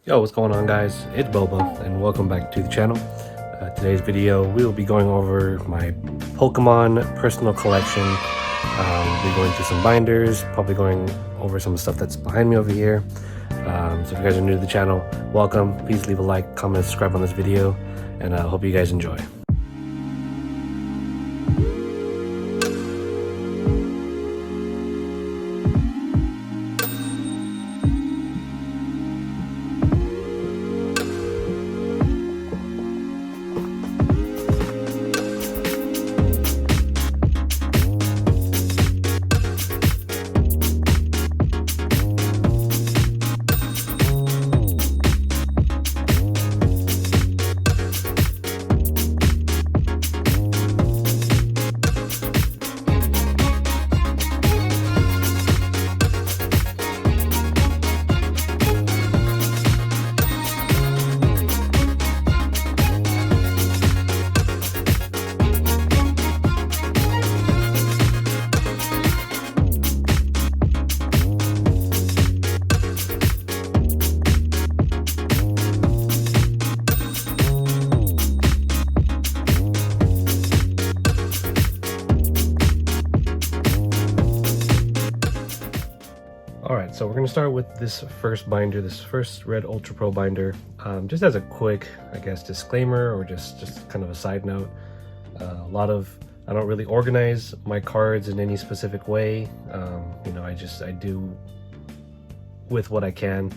Yo, what's going on, guys? It's Boba and welcome back to the channel. Today's video we will be going over my Pokemon personal collection. We'll be going through some binders, probably going over some stuff that's behind me over here. So if you guys are new to the channel, welcome. Please leave a like, comment, subscribe on this video, and I hope you guys enjoy. Alright, so we're going to start with this first binder, this first Red Ultra Pro binder. Just as a quick, I guess, disclaimer or just kind of a side note. I don't really organize my cards in any specific way. You know, I do with what I can,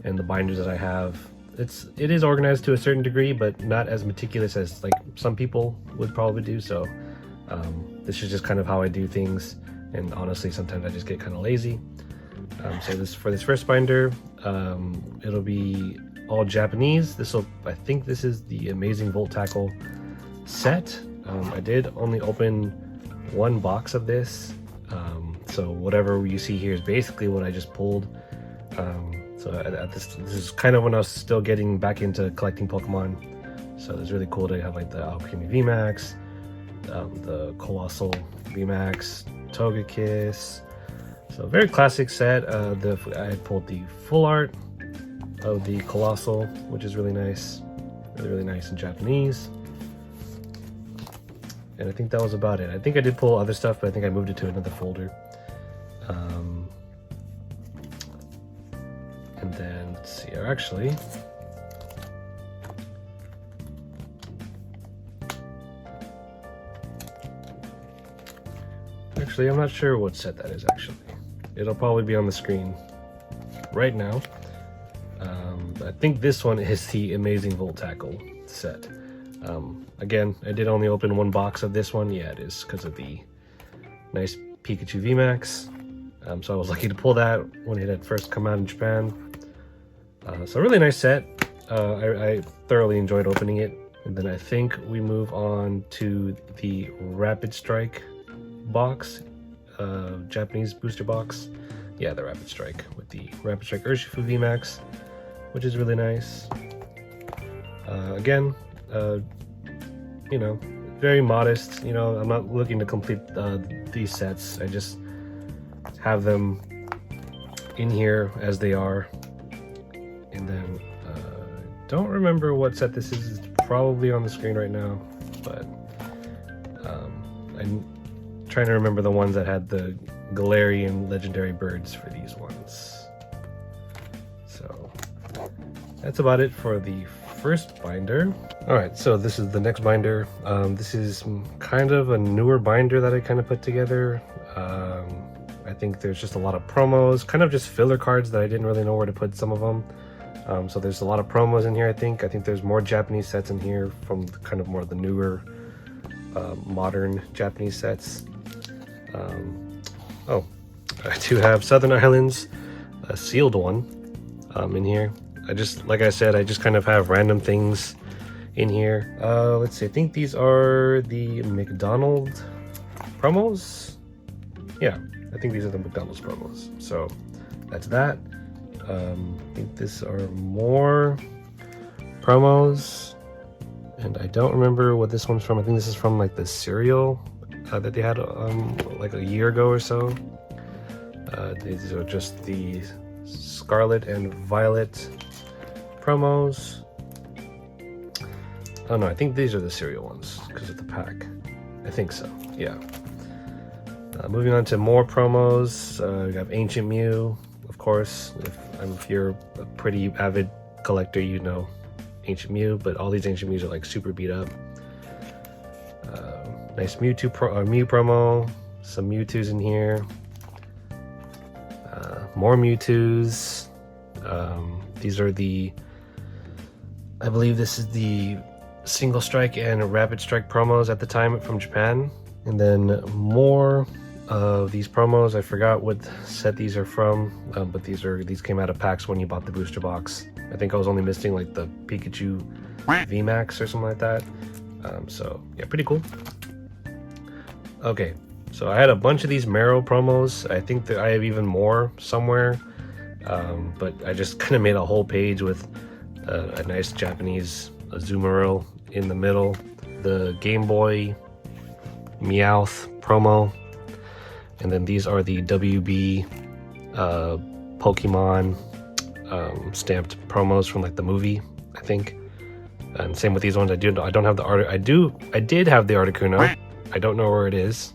and the binders that I have, it is organized to a certain degree, but not as meticulous as like some people would probably do. So this is just kind of how I do things, and honestly sometimes I just get kind of lazy. So for this first binder, it'll be all Japanese. I think this is the Amazing Volt Tackle set. I did only open one box of this, so whatever you see here is basically what I just pulled. So this is kind of when I was still getting back into collecting Pokemon, so it's really cool to have like the Alchemy VMAX, the Colossal VMAX, Togekiss. So very classic set. I had pulled the full art of the Colossal, which is really nice, really nice in Japanese. And I think that was about it. I think I did pull other stuff, but I think I moved it to another folder. And then let's see, actually I'm not sure what set that is actually. It'll probably be on the screen right now. I think this one is the Amazing Volt Tackle set. Again, I did only open one box of this one. Yeah, it is because of the nice Pikachu VMAX. So I was lucky to pull that when it had first come out in Japan. So a really nice set. I thoroughly enjoyed opening it. And then I think we move on to the Rapid Strike box. Japanese booster box. Yeah, the Rapid Strike with the Rapid Strike Urshifu VMAX, which is really nice. Again, you know, very modest. You know, I'm not looking to complete these sets. I just have them in here as they are. And then don't remember what set this is. It's probably on the screen right now, but I'm trying to remember the ones that had the Galarian legendary birds for these ones. So that's about it for the first binder. All right, so this is the next binder. This is kind of a newer binder that I kind of put together. I think there's just a lot of promos, kind of just filler cards that I didn't really know where to put some of them. So there's a lot of promos in here. I think there's more Japanese sets in here from kind of more the newer modern Japanese sets. Oh, I do have Southern Islands, a sealed one in here. Like I said, I just kind of have random things in here. Let's see, I think these are the McDonald's promos. Yeah, I think these are the McDonald's promos. So that's that. I think these are more promos, and I don't remember what this one's from. I think this is from like the cereal that they had like a year ago or so. These are just the Scarlet and Violet promos. Oh no, I think these are the cereal ones because of the pack. I think so, yeah. Moving on to more promos, we have Ancient Mew, of course. If you're a pretty avid collector, you know Ancient Mew, but all these Ancient Mews are like super beat up. Nice Mew promo, some Mewtwo's in here. More Mewtwo's. These are I believe this is the Single Strike and Rapid Strike promos at the time from Japan. And then more of these promos. I forgot what set these are from, but these came out of packs when you bought the booster box. I think I was only missing like the Pikachu VMAX or something like that. So yeah, pretty cool. Okay, so I had a bunch of these Marrow promos. I think that I have even more somewhere, but I just kind of made a whole page with a nice Japanese Azumarill in the middle, the Game Boy Meowth promo, and then these are the WB Pokemon stamped promos from like the movie, I think. And same with these ones. I don't have the art. I did have the Articuno. I don't know where it is,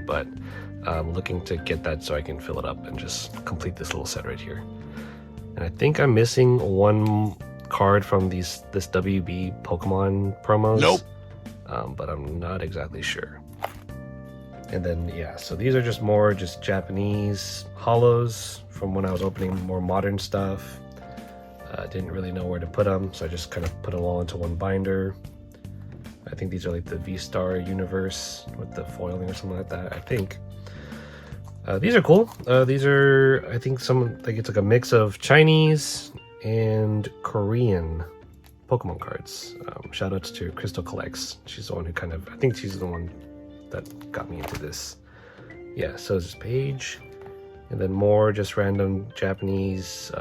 but I'm looking to get that so I can fill it up and just complete this little set right here. And I think I'm missing one card from this WB Pokemon promos. Nope. But I'm not exactly sure. And then yeah, so these are just Japanese holos from when I was opening more modern stuff. Didn't really know where to put them, so I just kind of put them all into one binder. I think these are like the V-Star Universe with the foiling or something like that, I think. These are cool. These are, I think it's like a mix of Chinese and Korean Pokemon cards. Shout outs to Crystal Collects. She's the one who I think she's the one that got me into this. Yeah, so this page. And then more just random Japanese,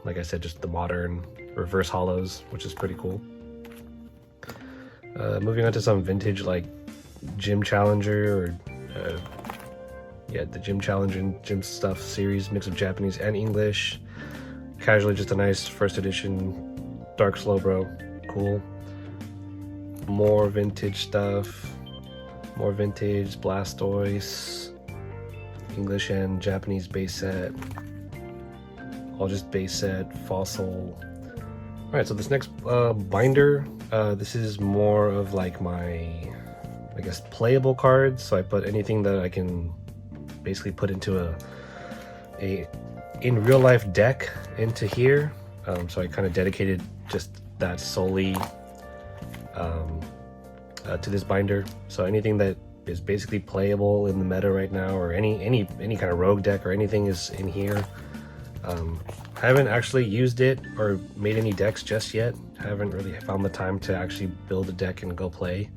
like I said, just the modern reverse holos, which is pretty cool. Moving on to some vintage like Gym Challenger or the Gym Challenger and Gym Stuff series, mix of Japanese and English. Casually, just a nice first edition Dark Slowbro, cool. More vintage stuff, more vintage Blastoise, English and Japanese base set, all just base set, fossil. All right, so this next binder, this is more of like my, I guess, playable cards. So I put anything that I can basically put into a in real life deck into here. So I kind of dedicated just that solely to this binder. So anything that is basically playable in the meta right now, or any kind of rogue deck or anything is in here. I haven't actually used it or made any decks just yet. I haven't really found the time to actually build a deck and go play.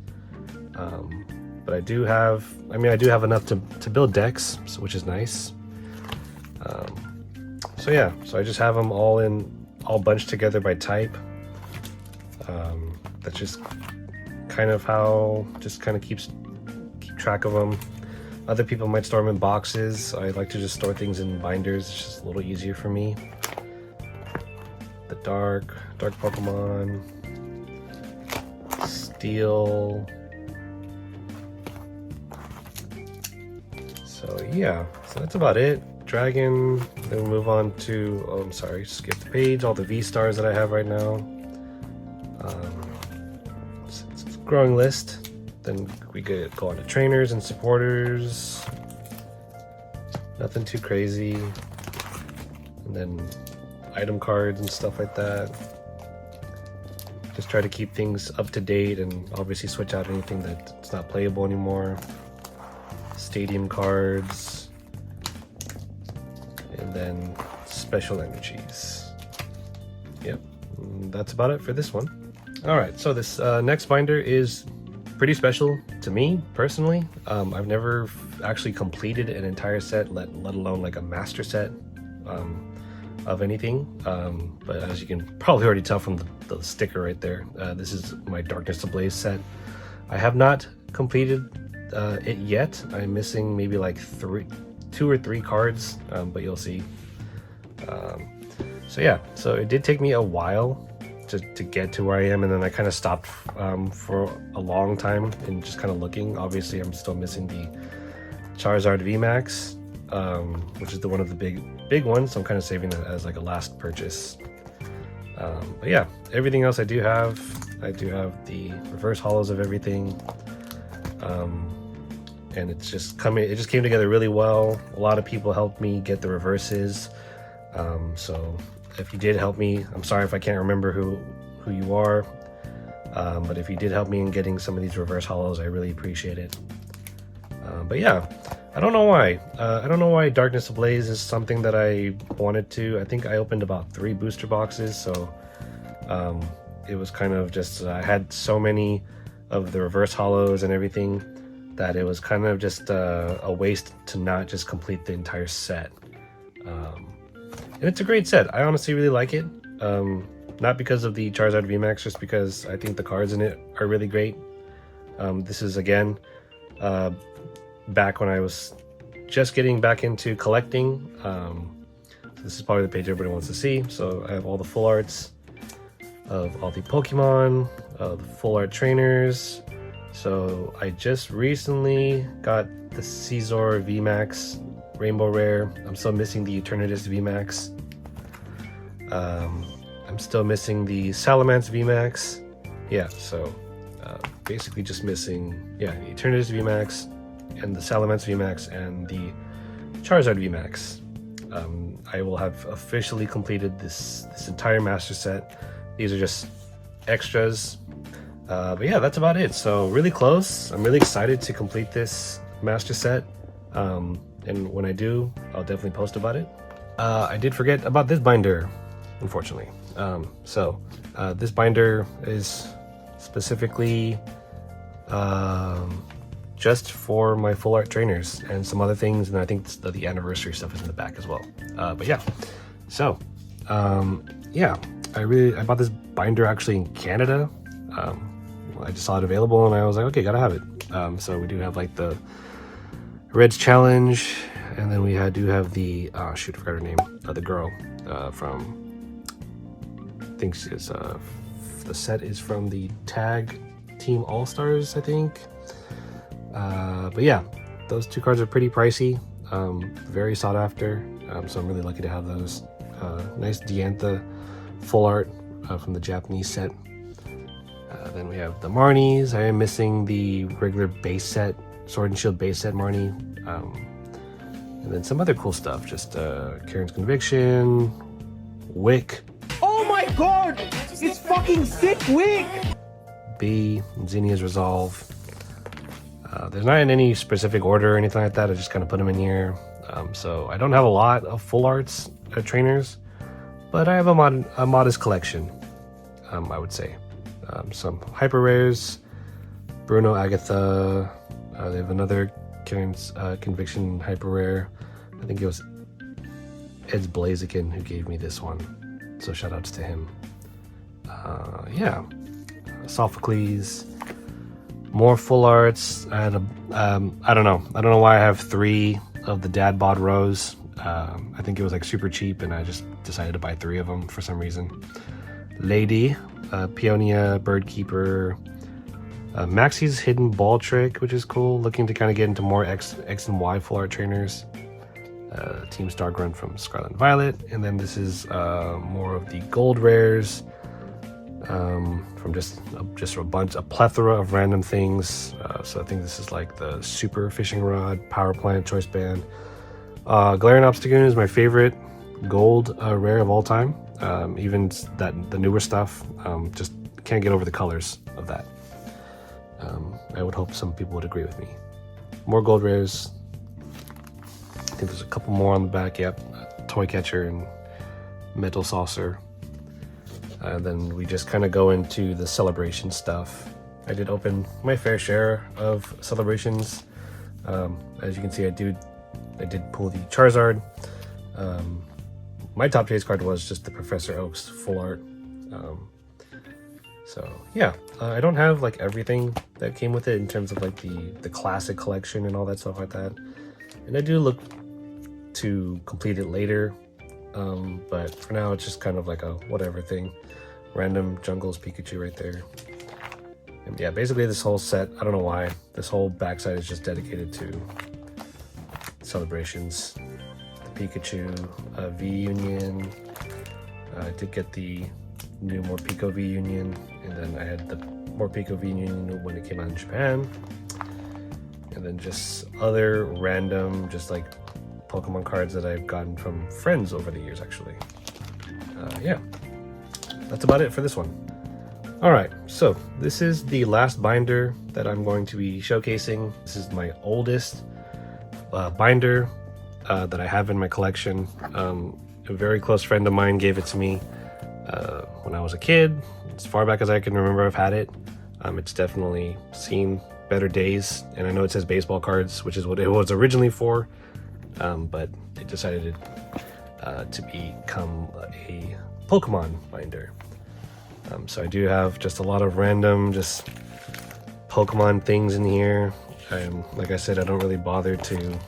But I do have enough to build decks, which is nice. So yeah, so I just have them all bunched together by type. That's just kind of how, keep track of them. Other people might store them in boxes. I like to just store things in binders. It's just a little easier for me. The dark Pokemon, Steel. So yeah, so that's about it. Dragon. Then we move on to, oh, I'm sorry, skip the page. All the V-Stars that I have right now. It's a growing list. Then we could go on to trainers and supporters. Nothing too crazy. And then item cards and stuff like that. Just try to keep things up to date and obviously switch out anything that's not playable anymore. Stadium cards. And then special energies. Yep, and that's about it for this one. All right, so this next binder is pretty special to me personally. I've never actually completed an entire set, let alone like a master set of anything. But as you can probably already tell from the sticker right there, this is my Darkness Ablaze set. I have not completed it yet. I'm missing maybe like 2 or 3 cards, but you'll see. So yeah, so it did take me a while to get to where I am, and then I kind of stopped for a long time and just kind of looking. Obviously, I'm still missing the Charizard VMAX, which is one of the big ones, so I'm kind of saving it as like a last purchase. But yeah, everything else I do have the reverse hollows of everything, and it just came together really well. A lot of people helped me get the reverses, so if you did help me, I'm sorry if I can't remember who you are, but if you did help me in getting some of these reverse hollows, I really appreciate it. But yeah, I don't know why Darkness Ablaze is something that I wanted to. I think I opened about 3 booster boxes, so it was kind of just I had so many of the reverse hollows and everything that it was kind of just a waste to not just complete the entire set. And it's a great set. I honestly really like it. Not because of the Charizard VMAX, just because I think the cards in it are really great. This is again back when I was just getting back into collecting. This is probably the page everybody wants to see. So I have all the full arts of all the Pokemon, the full art trainers. So I just recently got the Caesar VMAX Rainbow Rare. I'm still missing the Eternatus VMAX. I'm still missing the Salamence VMAX. Yeah, so basically just missing the Eternatus VMAX and the Salamence VMAX and the Charizard VMAX. I will have officially completed this entire master set. These are just extras, but yeah, that's about it. So really close. I'm really excited to complete this master set, and when I do, I'll definitely post about it. I did forget about this binder, unfortunately. This binder is specifically just for my full art trainers and some other things, and I think the anniversary stuff is in the back as well. But yeah, so yeah, I bought this binder actually in Canada. I just saw it available and I was like, okay, gotta have it. So we do have like the Reds Challenge, and then we do have the shoot, I forgot her name, the girl from, I think it's the set is from the Tag Team All Stars, I think. But yeah, those 2 cards are pretty pricey, very sought after, so I'm really lucky to have those. Nice Diantha full art from the Japanese set. Then we have the Marnies. I am missing the regular base set, Sword and Shield base set Marnie. And then some other cool stuff, just Karen's Conviction, Wick. Oh my god! It's fucking sick, Wick! B, Zinnia's Resolve. There's not in any specific order or anything like that. I just kind of put them in here. So I don't have a lot of full arts trainers, but I have a modest collection, I would say. Some hyper rares, Bruno, Agatha. They have another Karen's Conviction hyper rare. I think it was Ed's Blaziken who gave me this one, so shout outs to him. Yeah, Sophocles. More full arts. I had I don't know why I have 3 of the Dad Bod Rose. I think it was like super cheap and I just decided to buy 3 of them for some reason. Lady, Peonia, Birdkeeper, Maxie's Hidden Ball Trick, which is cool. Looking to kind of get into more X and Y full art trainers. Team Stargrunt from Scarlet and Violet. And then this is more of the gold rares. From just a plethora of random things. So I think this is like the Super Fishing Rod, Power Plant, Choice Band. Galarian Obstagoon is my favorite gold rare of all time. Even the newer stuff, just can't get over the colors of that. I would hope some people would agree with me. More gold rares. I think there's a couple more on the back. Yep, Toy Catcher and Metal Saucer. Then we just kind of go into the celebration stuff. I did open my fair share of celebrations. As you can see, I did pull the Charizard. My top chase card was just the Professor Oak's full art. So yeah, I don't have like everything that came with it in terms of like the classic collection and all that stuff like that. And I do look to complete it later. But for now, it's just kind of like a whatever thing. Random Jungles Pikachu right there. And yeah, basically this whole set, I don't know why, this whole backside is just dedicated to celebrations. The Pikachu V Union. I did get the new Morpeko V Union, and then I had the Morpeko V Union when it came out in Japan. And then just other random, just like Pokemon cards that I've gotten from friends over the years, actually. Yeah, that's about it for this one. Alright, so this is the last binder that I'm going to be showcasing. This is my oldest binder that I have in my collection. A very close friend of mine gave it to me when I was a kid. As far back as I can remember, I've had it. It's definitely seen better days, and I know it says baseball cards, which is what it was originally for, but it decided to become a Pokemon binder. So I do have just a lot of random just Pokemon things in here. Like I said, I don't really bother to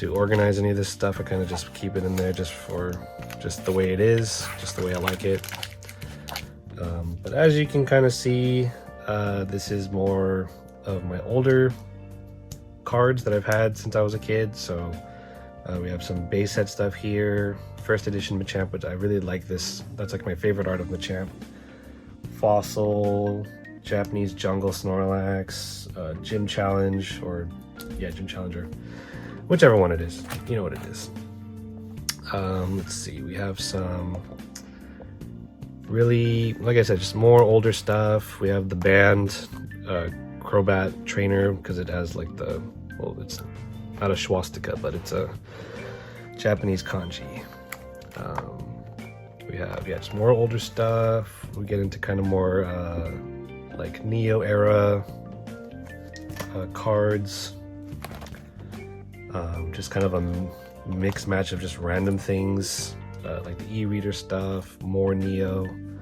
organize any of this stuff. I kind of just keep it in there just for just the way it is, just the way I like it. But as you can kind of see, this is more of my older cards that I've had since I was a kid. So we have some base set stuff here. First edition Machamp, which I really like this. That's like my favorite art of Machamp. Fossil, Japanese Jungle Snorlax, Gym Challenge, or yeah, Gym Challenger. Whichever one it is. You know what it is. Let's see, we have some really, like I said, just more older stuff. We have the band Crobat Trainer, because it has like the, well, it's not a swastika, but it's a Japanese kanji. We have, yeah, just more older stuff. We get into kind of more like Neo era cards. Just kind of a mixed match of just random things, like the e-reader stuff, more Neo. And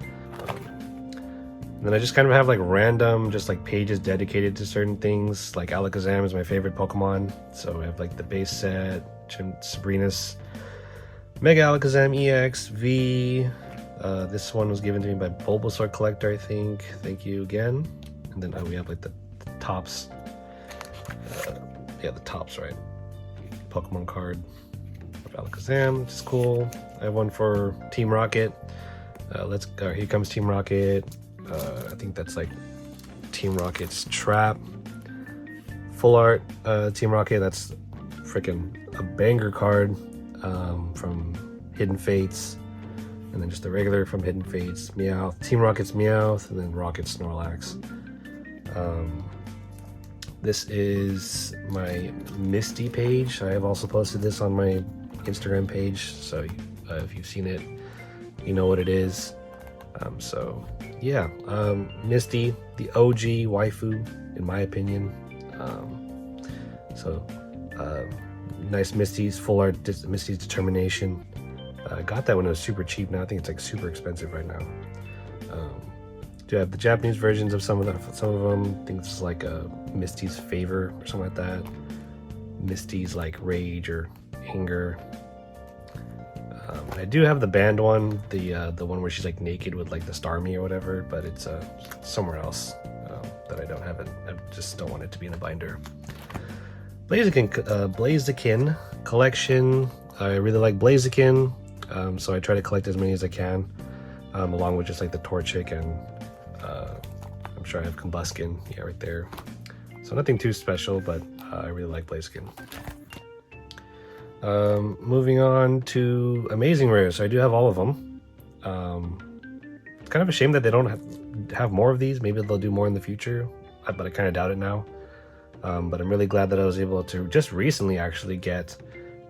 then I just kind of have like random, just like pages dedicated to certain things. Like Alakazam is my favorite Pokemon, so I have like the base set, Sabrina's Mega Alakazam EX V. This one was given to me by Bulbasaur Collector, I think. Thank you again. And then we have like the tops. Yeah, the tops, right? Pokemon card of Alakazam, which is cool. I have one for Team Rocket. Here comes Team Rocket. I think that's like Team Rocket's Trap. Full art Team Rocket. That's freaking a banger card from Hidden Fates. And then just the regular from Hidden Fates. Meowth. Team Rocket's Meowth. And then Rocket Snorlax. This is my Misty page. I have also posted this on my Instagram page, so if you've seen it, you know what it is. So yeah, Misty, the OG waifu, in my opinion. Nice Misty's full art, Misty's Determination. I got that when it was super cheap. Now I think it's like super expensive right now. Do have the Japanese versions of some of them. I think it's like a Misty's Favor or something like that. Misty's like Rage or Anger. I do have the band one, the one where she's like naked with like the Starmie or whatever, but it's somewhere else that I don't have it. I just don't want it to be in a binder. Blaziken collection. I really like Blaziken, so I try to collect as many as I can, along with just like the Torchic, and I'm sure I have Combuskin, yeah, right there. So nothing too special, but I really like Blaziken. Moving on to Amazing Rares. So I do have all of them. It's kind of a shame that they don't have more of these. Maybe they'll do more in the future, but I kind of doubt it now. But I'm really glad that I was able to just recently actually get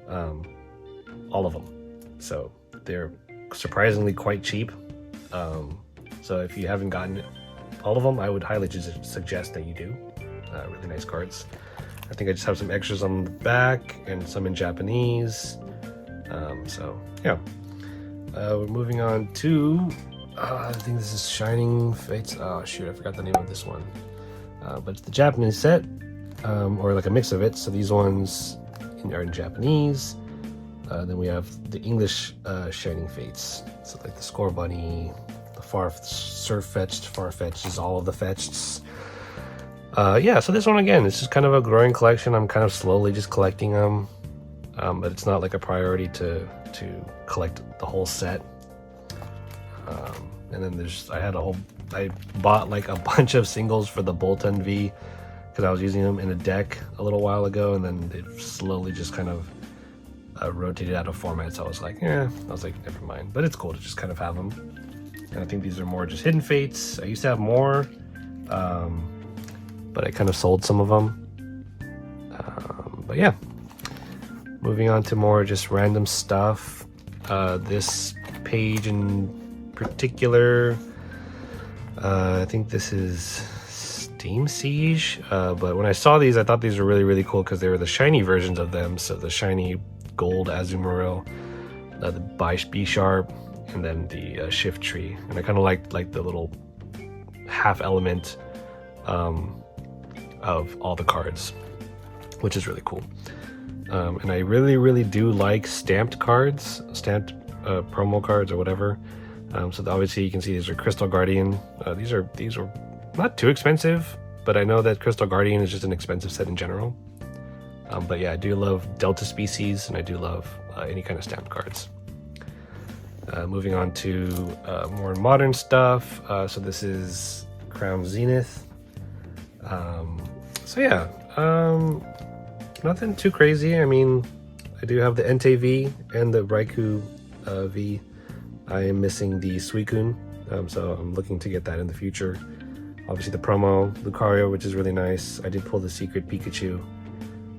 all of them. So they're surprisingly quite cheap. So if you haven't gotten all of them, I would highly just suggest that you do. Really nice cards. I think I just have some extras on the back and some in Japanese. So yeah, we're moving on to I think this is Shining Fates. Oh shoot, I forgot the name of this one. But it's the Japanese set, or like a mix of it. So these ones are in Japanese. Then we have the English Shining Fates. So like the Score Bunny, Farfetched is all of the fetched. Yeah, so this one again, it's just kind of a growing collection. I'm kind of slowly just collecting them, but it's not like a priority to collect the whole set. And then I bought like a bunch of singles for the Bolton V because I was using them in a deck a little while ago, and then it slowly just kind of rotated out of format. So I was like, never mind. But it's cool to just kind of have them. And I think these are more just hidden fates. I used to have more, but I kind of sold some of them. But yeah, moving on to more just random stuff. This page in particular, I think this is Steam Siege, but when I saw these, I thought these were really, really cool because they were the shiny versions of them. So the shiny gold Azumarill, the B Sharp, and then the Shift Tree. And I kind of liked like the little half element of all the cards, which is really cool. And I really, really do like stamped cards, stamped promo cards or whatever. So obviously you can see these are Crystal Guardian. These are not too expensive, but I know that Crystal Guardian is just an expensive set in general. But yeah, I do love Delta Species, and I do love any kind of stamped cards. Moving on to more modern stuff. So this is Crown Zenith. So yeah, nothing too crazy. I mean, I do have the Entei V and the Raikou V. I am missing the Suicune, so I'm looking to get that in the future. Obviously the promo Lucario, which is really nice. I did pull the secret Pikachu,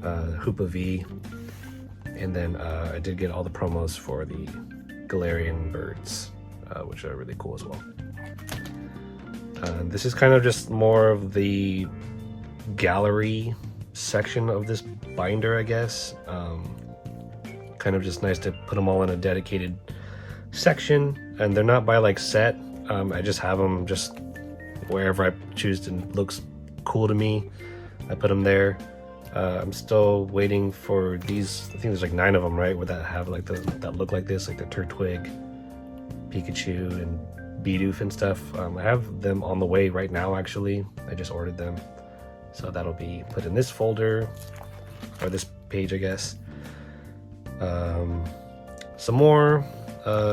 Hoopa V, and then I did get all the promos for the Galarian birds, which are really cool as well. This is kind of just more of the gallery section of this binder, I guess. Kind of just nice to put them all in a dedicated section, and they're not by like set. I just have them just wherever I choose to looks cool to me. I put them there. I'm still waiting for these. I think there's like 9 of them, right? Where that have like that look like this, like the Turtwig, Pikachu, and Bidoof and stuff. I have them on the way right now. Actually, I just ordered them, so that'll be put in this folder or this page, I guess. Some more.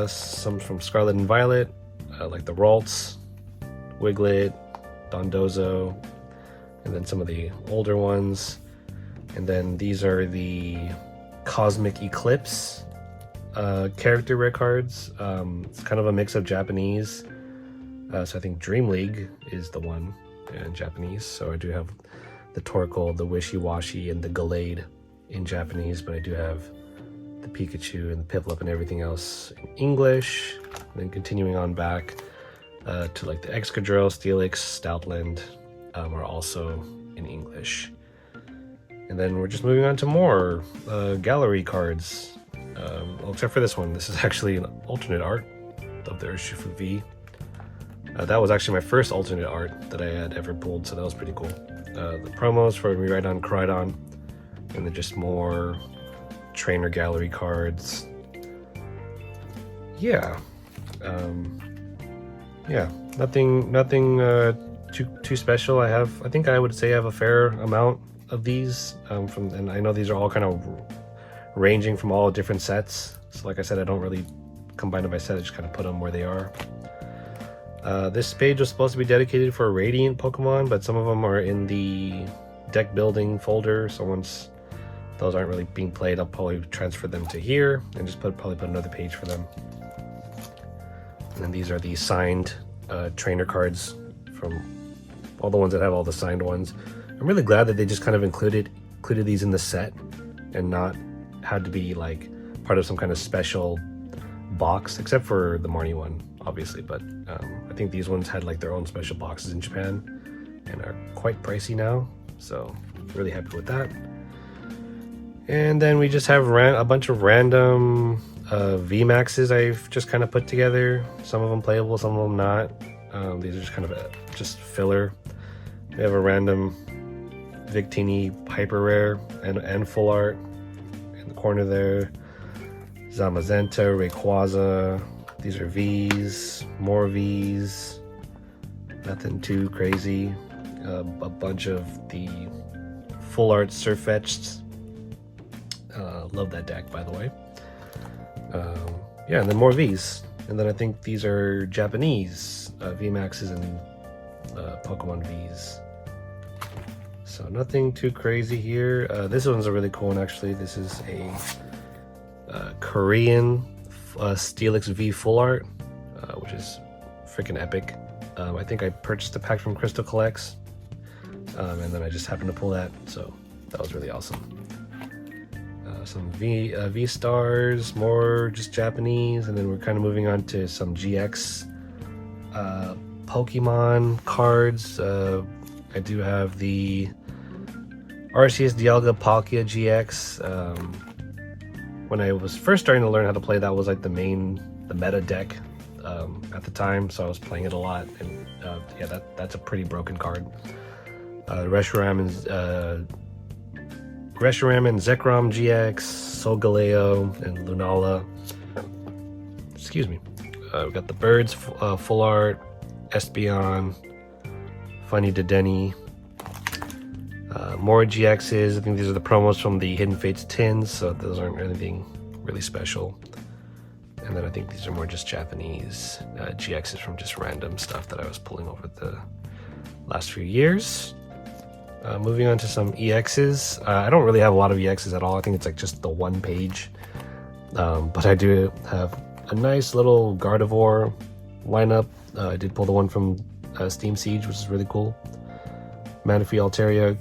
Some from Scarlet and Violet, like the Ralts, Wiglet, Dondozo, and then some of the older ones. And then these are the Cosmic Eclipse character rare cards. It's kind of a mix of Japanese. So I think Dream League is the one in Japanese. So I do have the Torkoal, the Wishy-Washy, and the Gallade in Japanese, but I do have the Pikachu and the Piplup and everything else in English. And then continuing on back to like the Excadrill, Steelix, Stoutland are also in English. And then we're just moving on to more gallery cards. Well, except for this one. This is actually an alternate art of the Urshifu V. That was actually my first alternate art that I had ever pulled, so that was pretty cool. The promos for Miraidon, Koraidon, and then just more trainer gallery cards. Yeah. Yeah, nothing too special. I think I would say I have a fair amount of these and I know these are all kind of ranging from all different sets. So like I said, I don't really combine them by set. I just kind of put them where they are. This page was supposed to be dedicated for Radiant Pokemon, but some of them are in the deck building folder. So once those aren't really being played, I'll probably transfer them to here and just probably put another page for them. And then these are the signed trainer cards from all the ones that have all the signed ones. I'm really glad that they just kind of included these in the set and not had to be like part of some kind of special box, except for the Marnie one, obviously. But I think these ones had like their own special boxes in Japan and are quite pricey now. So really happy with that. And then we just have a bunch of random VMAXs I've just kind of put together. Some of them playable, some of them not. These are just kind of just filler. We have a random Victini Hyper Rare and full art in the corner there. Zamazenta, Rayquaza, These are V's, more V's, nothing too crazy. A bunch of the full art Surfetched. Love that deck, by the way. Yeah, and then more V's. And then I think these are Japanese VMAXs and Pokemon V's. So nothing too crazy here. This one's a really cool one, actually. This is a Korean Steelix V full art, which is freaking epic. I think I purchased a pack from Crystal Collects, and then I just happened to pull that, so that was really awesome. Some V stars, more just Japanese, and then we're kind of moving on to some GX Pokemon cards. I do have the Arceus Dialga Palkia GX. When I was first starting to learn how to play, that was like the meta deck at the time, so I was playing it a lot, and yeah, that's a pretty broken card. Reshiram and Zekrom GX, Solgaleo, and Lunala. Excuse me. We've got the Birds full art, Espeon, Funny Dedenne, more GXs. I think these are the promos from the Hidden Fates tins, so those aren't anything really special. And then I think these are more just Japanese GXs from just random stuff that I was pulling over the last few years. Moving on to some EXs. I don't really have a lot of EXs at all. I think it's like just the one page. But I do have a nice little Gardevoir lineup. I did pull the one from Steam Siege, which is really cool. Manaphy, Altaria,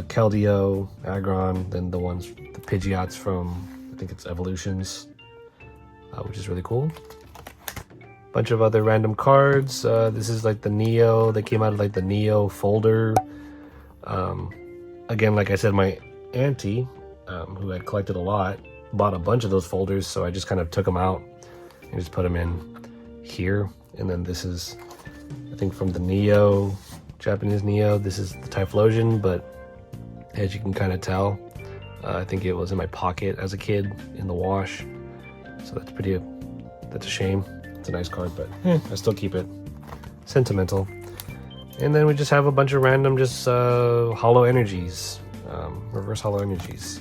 Keldeo, Aggron, then the Pidgeots from, I think it's Evolutions, which is really cool. Bunch of other random cards. This is like the Neo. They came out of like the Neo folder. Again, like I said, my auntie, who had collected a lot, bought a bunch of those folders, so I just kind of took them out and just put them in here. And then this is, I think, from the Neo, Japanese Neo. This is the Typhlosion, but as you can kind of tell, I think it was in my pocket as a kid in the wash. So that's a shame. It's a nice card, but I still keep it. Sentimental. And then we just have a bunch of random just hollow energies, reverse hollow energies.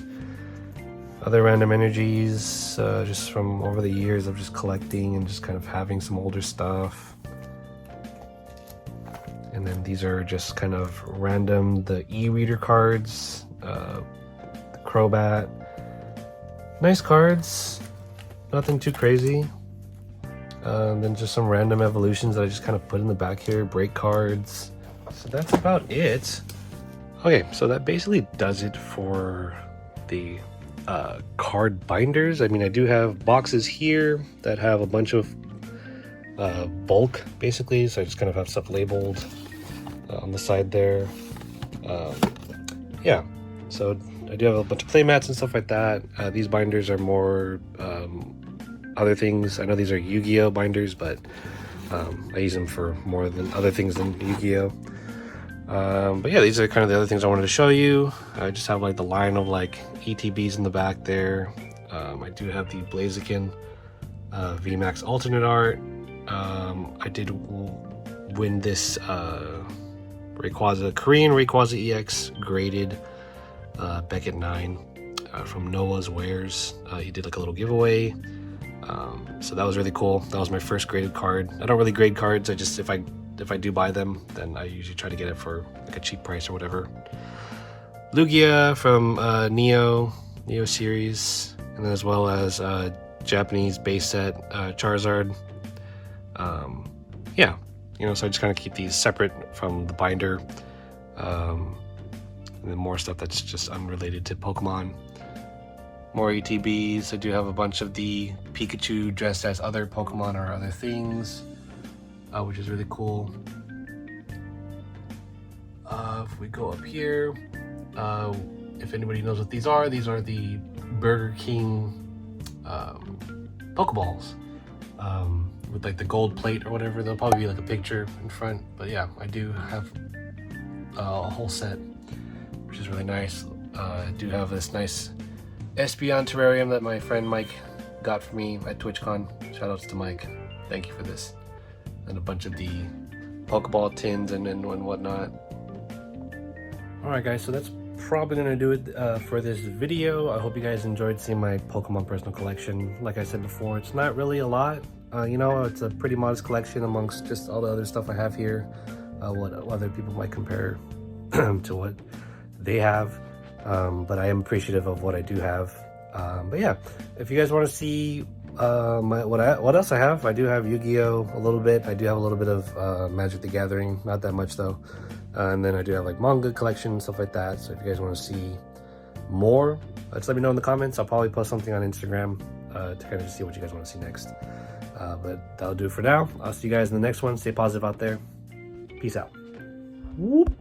Other random energies just from over the years of just collecting and just kind of having some older stuff. And then these are just kind of random, the e-reader cards, the Crobat. Nice cards, nothing too crazy. Then just some random evolutions that I just kind of put in the back here, break cards. So that's about it. Okay, so that basically does it for the card binders. I mean, I do have boxes here that have a bunch of bulk, basically, so I just kind of have stuff labeled on the side there. Yeah, so I do have a bunch of playmats and stuff like that. These binders are more other things. I know these are Yu-Gi-Oh binders, but I use them for more than other things than Yu-Gi-Oh. But yeah, these are kind of the other things I wanted to show you. I just have like the line of like ETBs in the back there. I do have the Blaziken VMAX alternate art. I did win this Korean Rayquaza EX graded Beckett 9 from Noah's Wares. He did like a little giveaway. So that was really cool. That was my first graded card. I don't really grade cards. I just, if I do buy them, then I usually try to get it for like a cheap price or whatever. Lugia from Neo series, and then as well as Japanese base set Charizard. Yeah, you know, so I just kind of keep these separate from the binder. And then more stuff that's just unrelated to Pokemon. More ETBs. I do have a bunch of the Pikachu dressed as other Pokemon or other things, which is really cool. If we go up here, if anybody knows what these are the Burger King Pokeballs with like the gold plate or whatever. There'll probably be like a picture in front, but yeah, I do have a whole set, which is really nice. I do have this nice Espeon terrarium that my friend Mike got for me at TwitchCon. Shoutouts to Mike. thank you for this. And a bunch of the Pokeball tins and whatnot. Alright guys, so that's probably gonna do it for this video. I hope you guys enjoyed seeing my Pokemon personal collection. Like I said before, it's not really a lot. You know, it's a pretty modest collection amongst just all the other stuff I have here. What other people might compare to what they have. But I am appreciative of what I do have. But yeah, if you guys want to see what else I have, I do have Yu-Gi-Oh! A little bit. I do have a little bit of Magic the Gathering, not that much though. And then I do have like manga collection, stuff like that. So if you guys want to see more, just let me know in the comments. I'll probably post something on Instagram to kind of see what you guys want to see next. But that'll do it for now. I'll see you guys in the next one. Stay positive out there. Peace out. Whoop.